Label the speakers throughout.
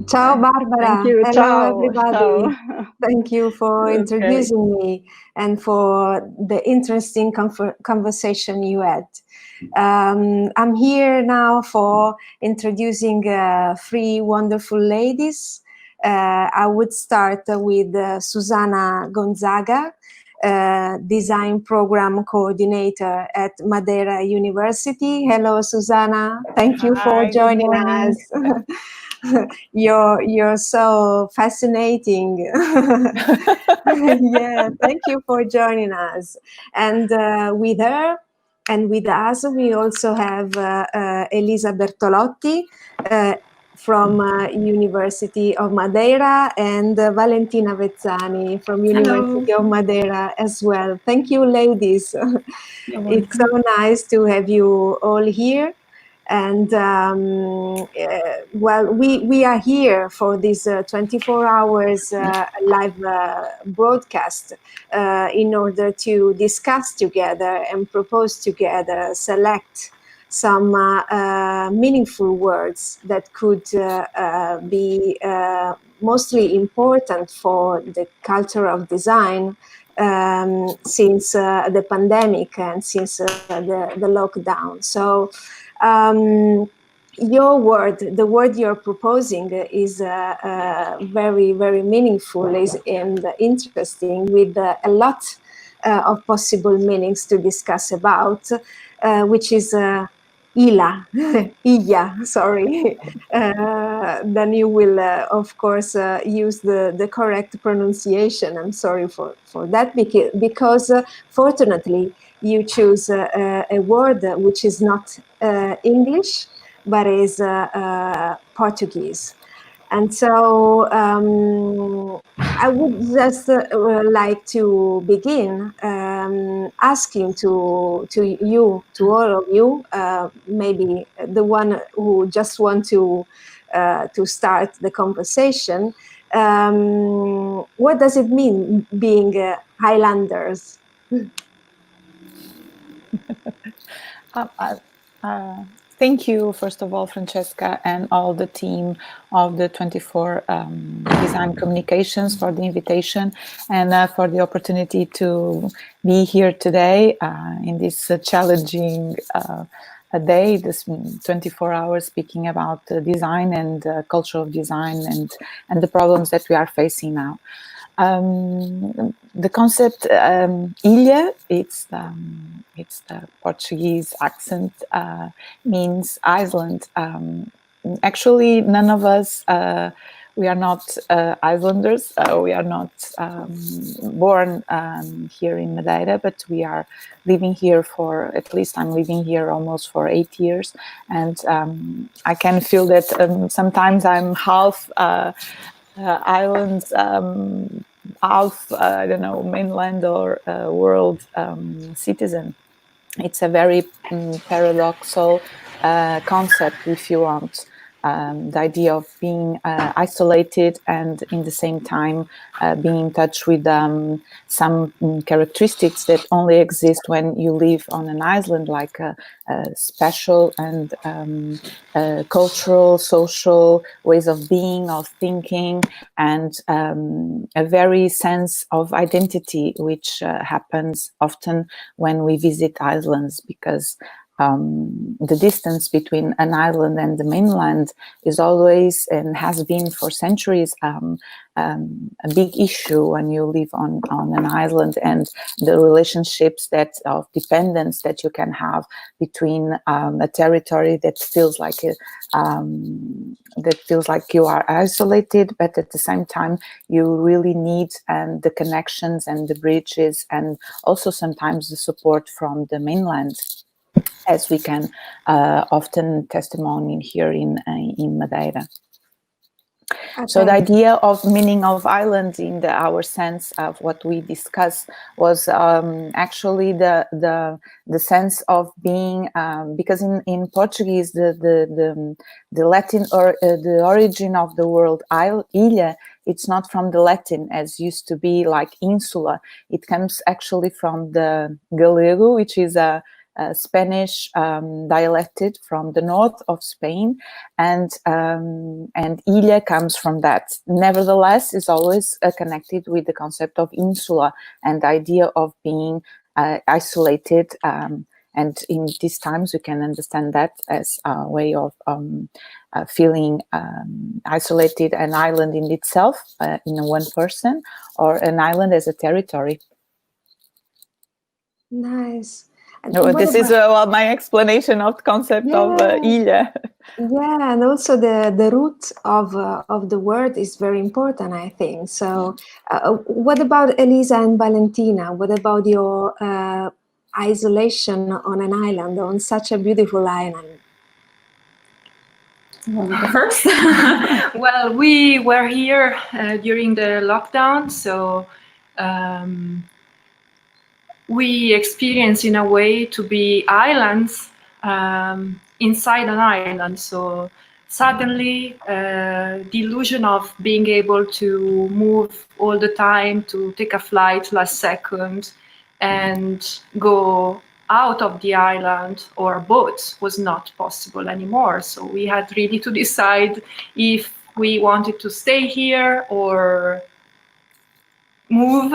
Speaker 1: Ciao Barbara.
Speaker 2: Thank you.
Speaker 1: Hello
Speaker 2: Ciao.
Speaker 1: everybody.
Speaker 2: Ciao.
Speaker 1: Thank you for
Speaker 2: Okay.
Speaker 1: introducing me and for the interesting conversation you had. I'm here now for introducing three wonderful ladies. I would start with Susanna Gonzaga, Design Program Coordinator at Madeira University. Hello, Susanna. Thank you for joining us. You're so fascinating. Yeah, thank you for joining us. And with her and with us, we also have Elisa Bertolotti from University of Madeira, and Valentina Vezzani from University of Madeira as well. Thank you, ladies. It's so nice to have you all here. And well, we are here for this 24 hours live broadcast in order to discuss together and propose together, select some meaningful words that could be mostly important for the culture of design since the pandemic and since the lockdown. So your word, the word you're proposing is very, very meaningful and interesting, with a lot of possible meanings to discuss about, which is Ila, Iya, sorry. Then you will, of course, use the correct pronunciation. I'm sorry for that, because fortunately, you choose a word which is not English, but is Portuguese. And so I would just like to begin asking to all of you, maybe the one who just want to start the conversation, what does it mean being Highlanders?
Speaker 2: Thank you, first of all, Francesca, and all the team of the 24 Design Communications for the invitation and for the opportunity to be here today in this challenging day, this 24 hours, speaking about design and culture of design and the problems that we are facing now. The concept ilha, it's the Portuguese accent, means Iceland. Actually, none of us, we are not Icelanders. We are not born here in Madeira, but we are living here for, at least I'm living here almost for 8 years. And I can feel that sometimes I'm half islands, half, I don't know, mainland or world citizen. It's a very paradoxal concept, if you want. The idea of being isolated and in the same time being in touch with some characteristics that only exist when you live on an island, like special and cultural, social ways of being, of thinking, and a very sense of identity, which happens often when we visit islands, because the distance between an island and the mainland is always, and has been for centuries, a big issue when you live on an island, and the relationships of dependence that you can have between a territory that feels like you are isolated, but at the same time you really need the connections and the bridges, and also sometimes the support from the mainland, as we can often testimony here in Madeira. Okay. So the idea of meaning of island in our sense of what we discuss was actually the sense of being, because in Portuguese the Latin or the origin of the word ilha, it's not from the Latin as used to be like insula. It comes actually from the Galego, which is a Spanish dialected from the north of Spain, and Ilha comes from that. Nevertheless, is always connected with the concept of insula and the idea of being isolated. And in these times, we can understand that as a way of feeling isolated, an island in itself, in one person, or an island as a territory.
Speaker 1: Nice.
Speaker 2: No, this is my explanation of the concept of ilha.
Speaker 1: Yeah, and also the root of the word is very important, I think. So, what about Elisa and Valentina? What about your isolation on an island, on such a beautiful island?
Speaker 3: First, well, we were here during the lockdown, so we experienced in a way to be islands inside an island. So suddenly the illusion of being able to move all the time, to take a flight last second and go out of the island or a boat was not possible anymore. So we had really to decide if we wanted to stay here or move.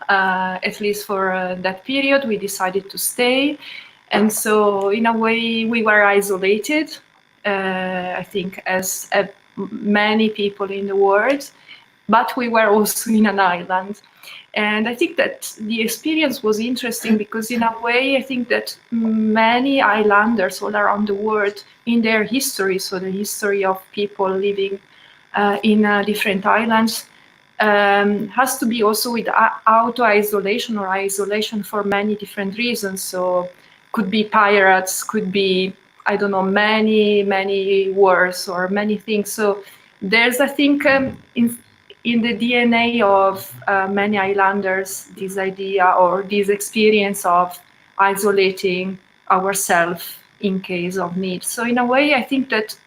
Speaker 3: At least for that period, we decided to stay. And so in a way, we were isolated, I think, as many people in the world, but we were also in an island. And I think that the experience was interesting because in a way, I think that many islanders all around the world in their history, so the history of people living in different islands, has to be also with auto-isolation or isolation for many different reasons. So could be pirates, could be, I don't know, many wars or many things. So there's, I think, in the DNA of many islanders, this idea or this experience of isolating ourselves in case of need. So in a way, I think that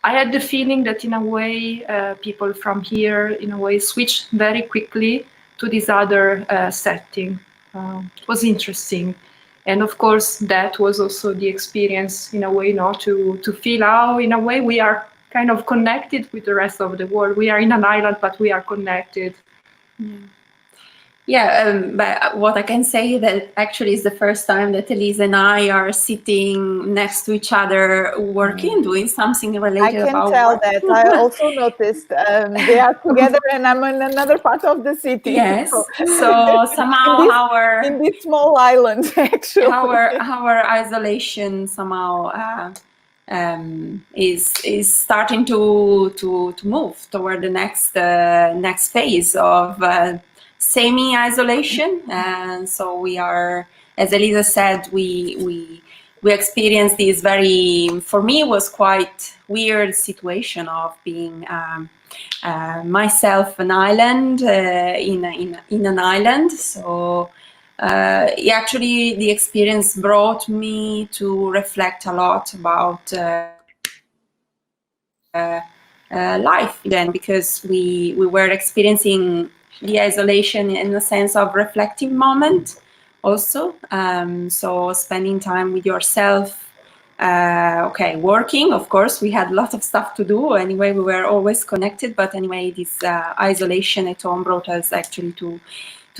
Speaker 3: I had the feeling that in a way, people from here, in a way, switched very quickly to this other setting. It was interesting. And of course, that was also the experience, in a way, to feel how, in a way, we are kind of connected with the rest of the world. We are in an island, but we are connected.
Speaker 4: But what I can say that actually is the first time that Elisa and I are sitting next to each other, working, doing something related.
Speaker 2: I can tell that. I also noticed they are together, and I'm in another part of the city.
Speaker 4: Yes. So somehow
Speaker 2: in this small island, actually,
Speaker 4: our isolation somehow is starting to move toward the next phase of semi-isolation. And so we are, as Elisa said, we experienced this very, for me, it was quite weird situation of being myself an island in an island. So actually the experience brought me to reflect a lot about life then, because we were experiencing the isolation in a sense of reflective moment also. So spending time with yourself, working, of course, we had a lot of stuff to do. Anyway, we were always connected, but anyway, this isolation at home brought us actually to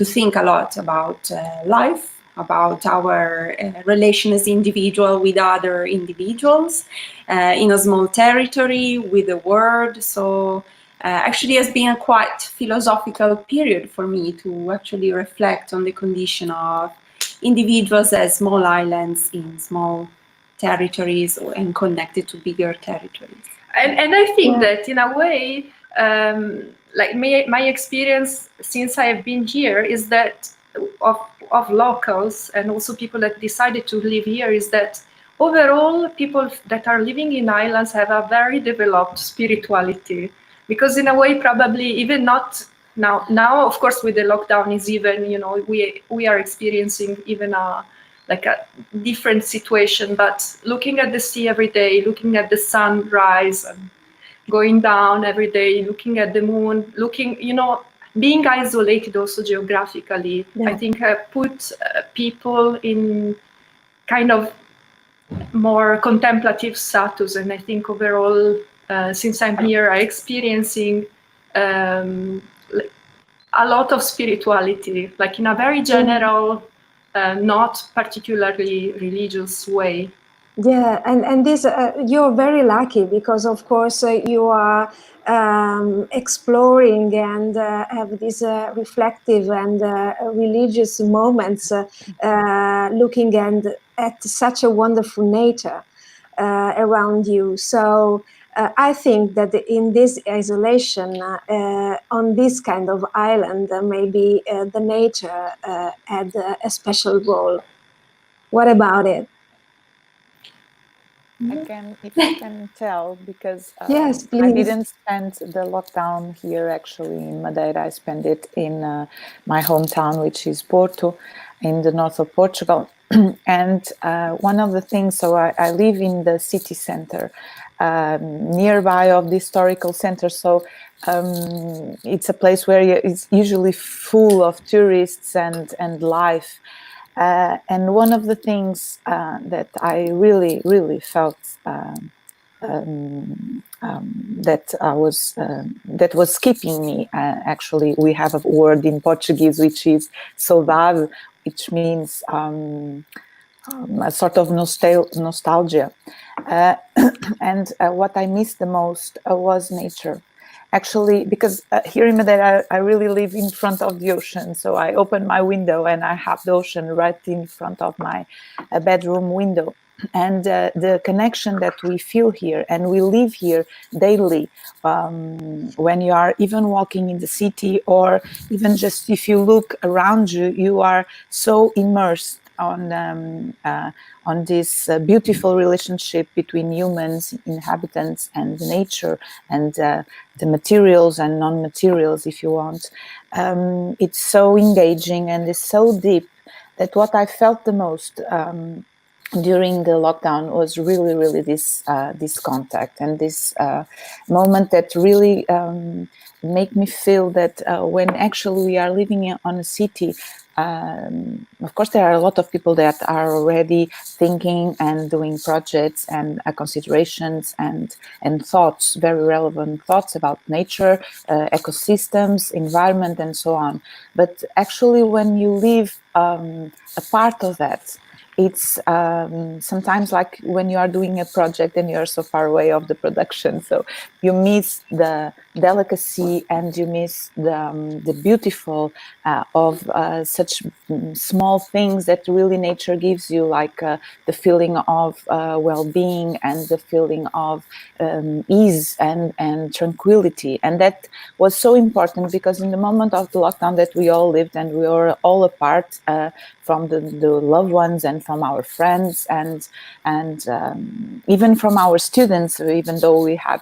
Speaker 4: think a lot about life, about our relation as individual with other individuals in a small territory with the world. So actually has been a quite philosophical period for me to actually reflect on the condition of individuals as small islands in small territories and connected to bigger territories.
Speaker 3: And I think that in a way, like my experience since I have been here is that of locals and also people that decided to live here is that overall people that are living in islands have a very developed spirituality. Because in a way, probably even not now, of course, with the lockdown is even, we are experiencing even a different situation, but looking at the sea every day, looking at the sun rise and going down every day, looking at the moon, being isolated also geographically, I think put people in kind of more contemplative status. And I think overall, since I'm here, I'm experiencing a lot of spirituality, like in a very general, not particularly religious way.
Speaker 1: Yeah, and this you're very lucky because, of course, you are exploring and have these reflective and religious moments, looking at such a wonderful nature around you. So I think that in this isolation, on this kind of island, maybe the nature had a special role. What about it?
Speaker 2: If I can tell, because
Speaker 1: Yes,
Speaker 2: I
Speaker 1: please.
Speaker 2: didn't spend the lockdown here actually in Madeira. I spent it in my hometown, which is Porto, in the north of Portugal. And one of the things, so I live in the city center, nearby of the historical center. So it's a place where it's usually full of tourists and life. And one of the things that I really, really felt that was keeping me, actually, we have a word in Portuguese which is saudade, which means a sort of nostalgia. And what I missed the most was nature. Actually, because here in Madeira, I really live in front of the ocean. So I open my window and I have the ocean right in front of my bedroom window. And the connection that we feel here, and we live here daily, when you are even walking in the city, or even just if you look around you, you are so immersed on this beautiful relationship between humans, inhabitants, and nature, and the materials and non-materials, if you want. It's so engaging and it's so deep that what I felt the most during the lockdown was really, really this contact and this moment that really make me feel that when actually we are living on a city, of course, there are a lot of people that are already thinking and doing projects and considerations and thoughts, very relevant thoughts about nature, ecosystems, environment, and so on. But actually, when you live a part of that, it's sometimes like when you are doing a project and you're so far away of the production, so you miss the delicacy and you miss the beautiful of such small things that really nature gives you, like the feeling of well-being and the feeling of ease and tranquility. And that was so important because in the moment of the lockdown that we all lived and we were all apart from the loved ones and from our friends and even from our students, even though we had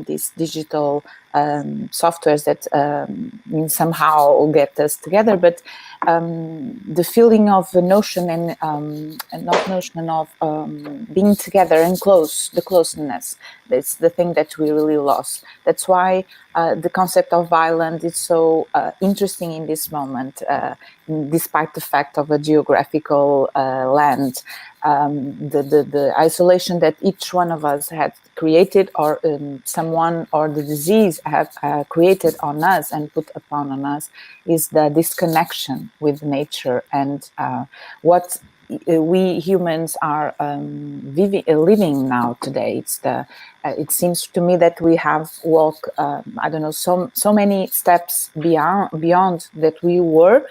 Speaker 2: these digital softwares that somehow get us together, but the feeling of the notion and not notion of being together and the closeness, that's the thing that we really lost. That's why the concept of island is so interesting in this moment, despite the fact of a geographical land. The isolation that each one of us had created, or someone or the disease have created on us and put upon on us, is the disconnection with nature and what we humans are living now today. It's it seems to me that we have walked I don't know, so many steps beyond that we were.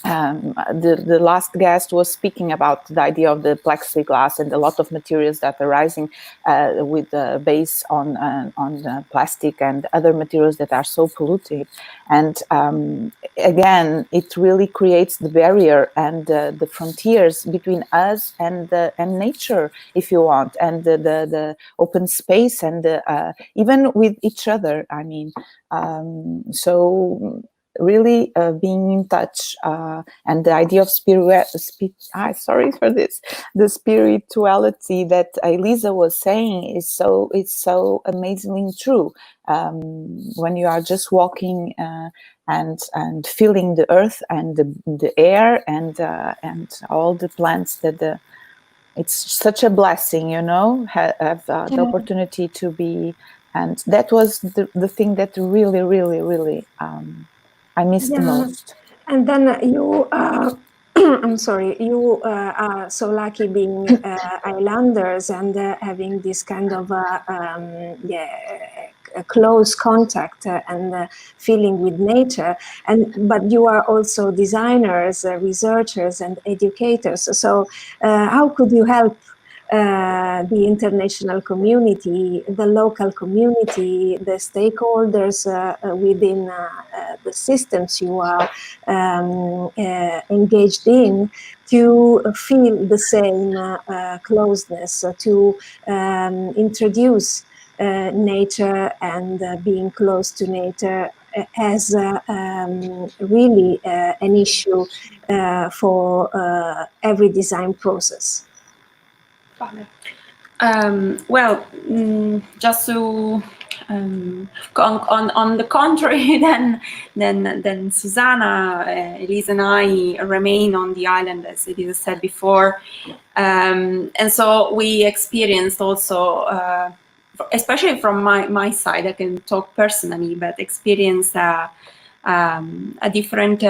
Speaker 2: The last guest was speaking about the idea of the plexiglass and a lot of materials that are rising with the base on plastic and other materials that are so polluted. And again, it really creates the barrier and the frontiers between us and nature, if you want, and the open space and even with each other. I mean, so really being in touch, and the idea of the spirituality that Elisa was saying is so amazingly true. When you are just walking and feeling the earth and the air and all the plants, that it's such a blessing, you know, have the opportunity to be. And that was the thing that really, really, really I missed the most.
Speaker 1: And then you, I'm sorry, you are so lucky being islanders and having this kind of a close contact and feeling with nature. But you are also designers, researchers, and educators. So how could you help the international community, the local community, the stakeholders within the systems you are engaged in, to feel the same closeness, to introduce nature and being close to nature as really an issue for every design process?
Speaker 4: Well, just to on the contrary, then Susanna, Elisa and I remain on the island, as Elisa said before, and so we experienced also, especially from my side, I can talk personally, but experienced a different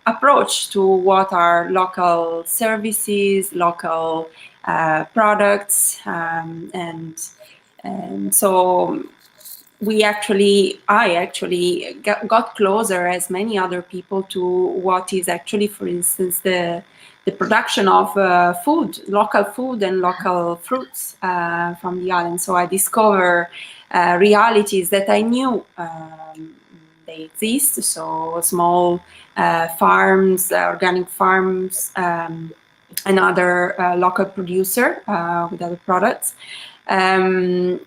Speaker 4: approach to what are local services, local products, and so I actually got closer, as many other people, to what is actually, for instance, the production of local food and local fruits from the island. So I discover realities that I knew they exist. So small farms, organic farms, another local producer with other products. And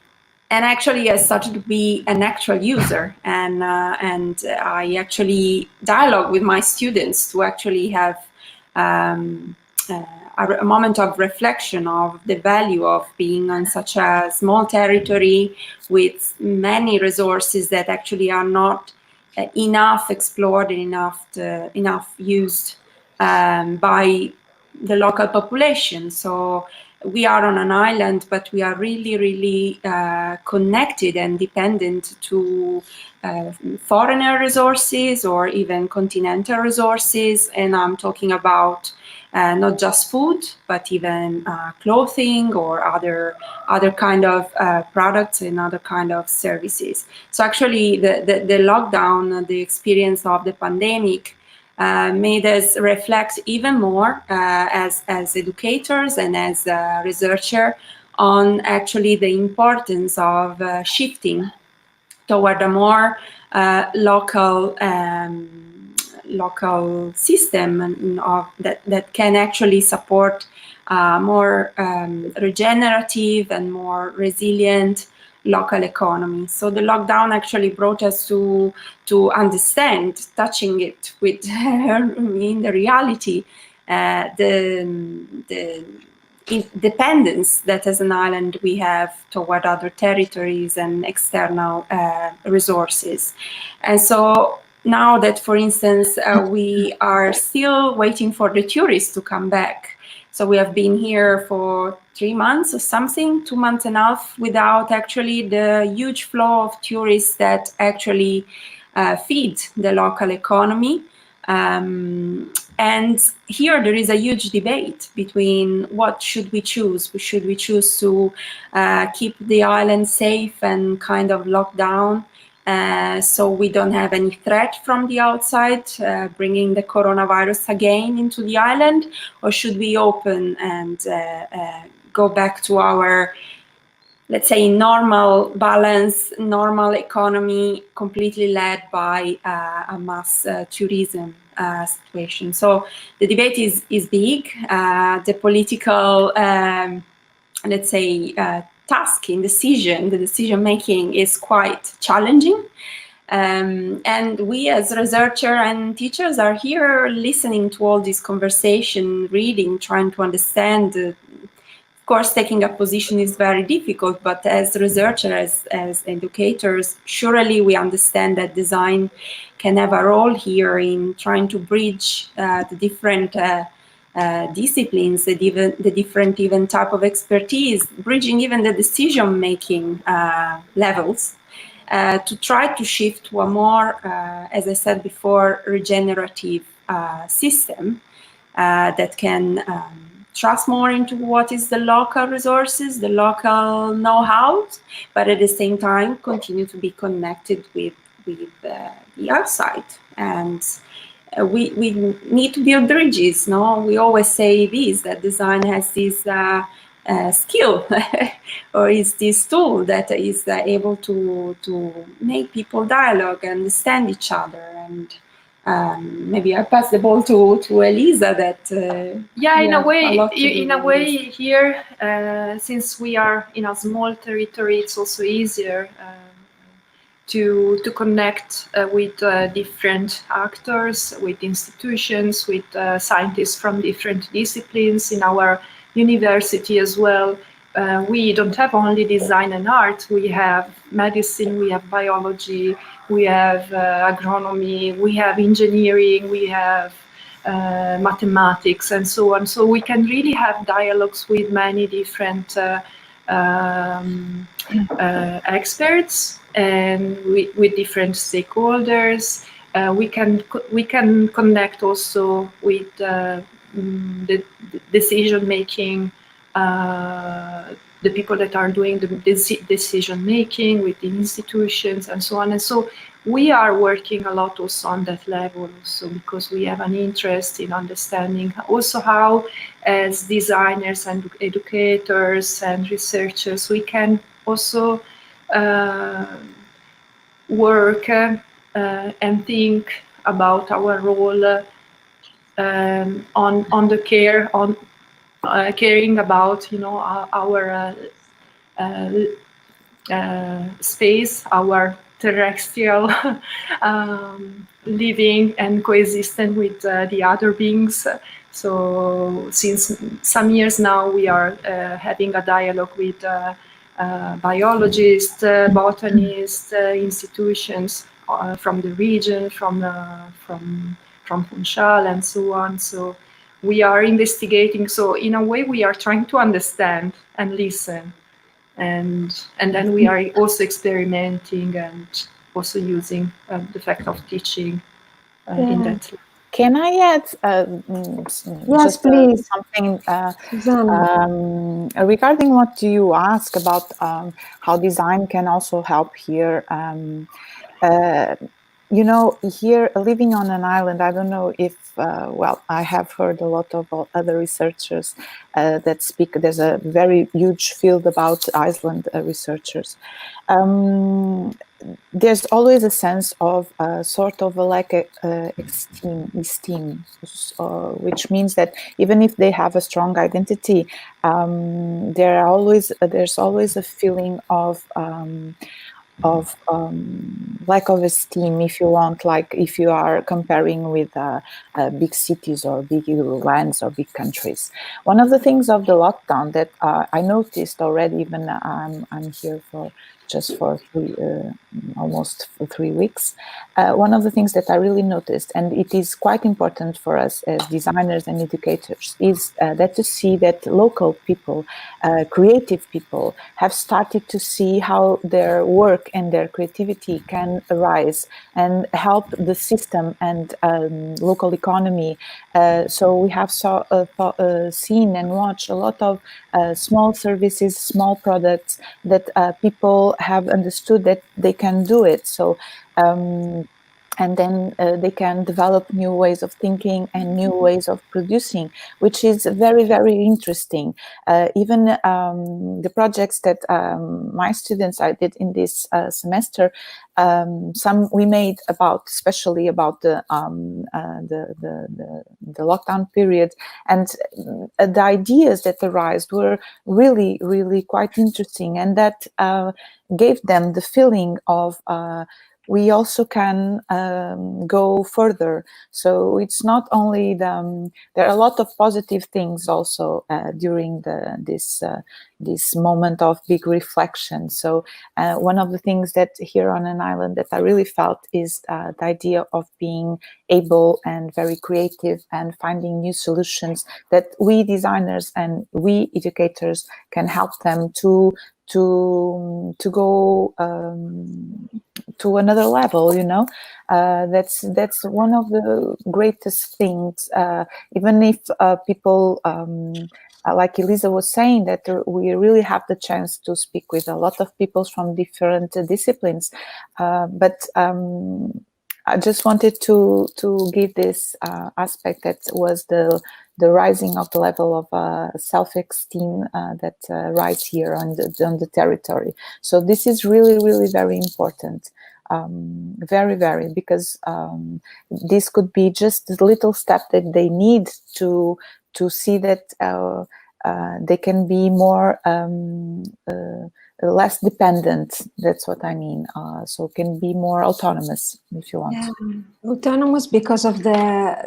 Speaker 4: actually I started to be an actual user, and I actually dialogue with my students to actually have a moment of reflection of the value of being on such a small territory with many resources that actually are not enough explored and enough used by the local population. So we are on an island, but we are really, really connected and dependent to foreigner resources or even continental resources. And I'm talking about not just food, but even clothing or other kind of products and other kind of services. So actually the lockdown, the experience of the pandemic, made us reflect even more as educators and as a researcher on actually the importance of shifting toward a more local system that can actually support more regenerative and more resilient local economy. So the lockdown actually brought us to understand, touching it with in the reality, the dependence that as an island we have toward other territories and external resources. And so now that, for instance, we are still waiting for the tourists to come back. So we have been here for 3 months or something, 2 months and a half, without actually the huge flow of tourists that actually feed the local economy. And here there is a huge debate between what should we choose. Should we choose to keep the island safe and kind of lock down so we don't have any threat from the outside, bringing the coronavirus again into the island? Or should we open and go back to our, let's say, normal balance, normal economy, completely led by a mass tourism situation? So the debate is big. The political, let's say, task in the decision making is quite challenging. And we as researcher and teachers are here listening to all this conversation, reading, trying to understand. Of course, taking a position is very difficult, but as researchers, as educators, surely we understand that design can have a role here in trying to bridge the different disciplines, the different even type of expertise, bridging even the decision-making levels, to try to shift to a more, as I said before, regenerative system that can trust more into what is the local resources, the local know-how, but at the same time continue to be connected with the outside. And we need to build bridges. No, we always say this, that design has this skill or is this tool that is able to make people dialogue, understand each other. And maybe I pass the ball to Elisa. That
Speaker 3: yeah, in a way,
Speaker 4: here,
Speaker 3: since we are in a small territory, it's also easier to connect with different actors, with institutions, with scientists from different disciplines in our university as well. We don't have only design and art, we have medicine, we have biology, we have agronomy, we have engineering, we have mathematics and so on. So we can really have dialogues with many different experts and with different stakeholders. We can connect also with the decision making, the people that are doing the decision making with the institutions and so on. And so we are working a lot also on that level also, because we have an interest in understanding also how, as designers and educators and researchers, we can also work and think about our role on the care, on caring about, you know, our space, our terrestrial living and coexistent with the other beings. So since some years now, we are having a dialogue with biologists, botanists, institutions from the region, from Funchal and so on. So we are investigating. So in a way, we are trying to understand and listen, and then we are also experimenting and also using the fact of teaching in that.
Speaker 2: Can I add
Speaker 1: yes, please.
Speaker 2: something regarding what you ask about how design can also help here? You know, here living on an island, I don't know if, well, I have heard a lot of other researchers that speak, there's a very huge field about Iceland researchers. There's always a sense of sort of like esteem, which means that even if they have a strong identity, there's always a feeling of lack of esteem, if you want, like if you are comparing with big cities or big lands or big countries. One of the things of the lockdown that I noticed already, even I'm here for almost 3 weeks. One of the things that I really noticed, and it is quite important for us as designers and educators, is that to see that local people, creative people, have started to see how their work and their creativity can arise and help the system and local economy. So we have seen and watched a lot of small services, small products that people have understood that they can do it. So and then they can develop new ways of thinking and new ways of producing, which is very, very interesting. Even the projects that my students I did in this semester, some we made about, especially about the lockdown period, and the ideas that arose were really, really quite interesting, and that gave them the feeling of we also can go further. So it's not only there are a lot of positive things also during this moment of big reflection. So one of the things that here on an island that I really felt is the idea of being able and very creative and finding new solutions that we designers and we educators can help them to go to another level, you know. That's one of the greatest things, even if people like Elisa was saying, that we really have the chance to speak with a lot of people from different disciplines, but I just wanted to give this aspect that was the rising of the level of self-esteem that rides here on the territory. So this is really, really very important. Very, very, because this could be just the little step that they need to see that they can be more less dependent. That's what I mean. So can be more autonomous, if you want.
Speaker 1: Yeah. Autonomous because of the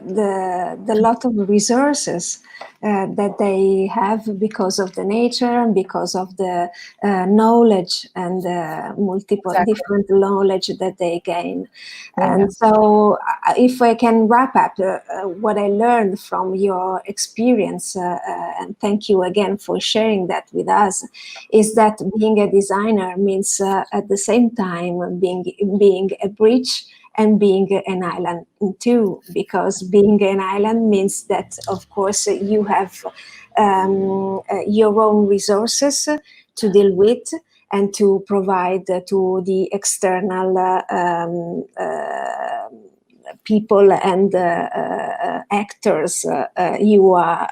Speaker 1: lot of resources that they have, because of the nature and because of the knowledge and multiple different knowledge that they gain. Yeah. And so if I can wrap up what I learned from your experience, and thank you again for sharing that with us, is that being a designer means at the same time being a bridge and being an island too, because being an island means that, of course, you have your own resources to deal with and to provide to the external people and actors you are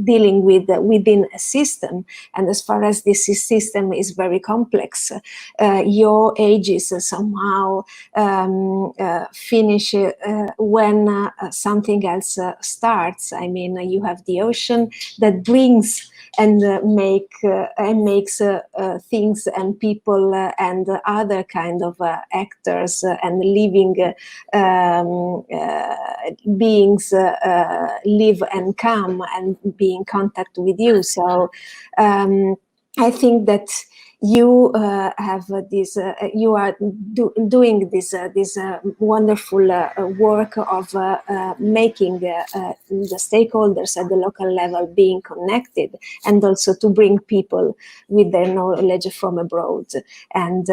Speaker 1: dealing with within a system. And as far as this system is very complex, your ages somehow finish when something else starts. I mean, you have the ocean that brings and makes things and people and other kind of actors and living beings live and come and be in contact with you. So I think that you have this. You are doing this wonderful work of making the stakeholders at the local level being connected, and also to bring people with their knowledge from abroad and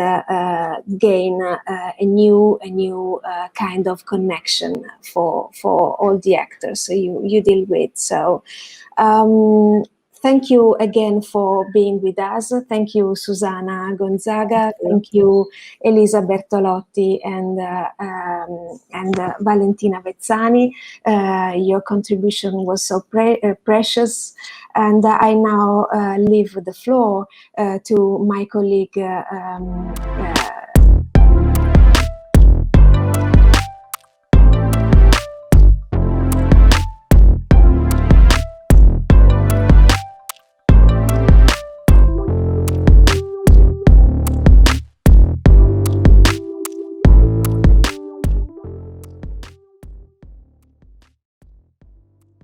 Speaker 1: gain a new kind of connection for all the actors you deal with. So. Thank you again for being with us. Thank you, Susanna Gonzaga. Thank you, Elisa Bertolotti and Valentina Vezzani. Your contribution was so precious. And I now leave the floor to my colleague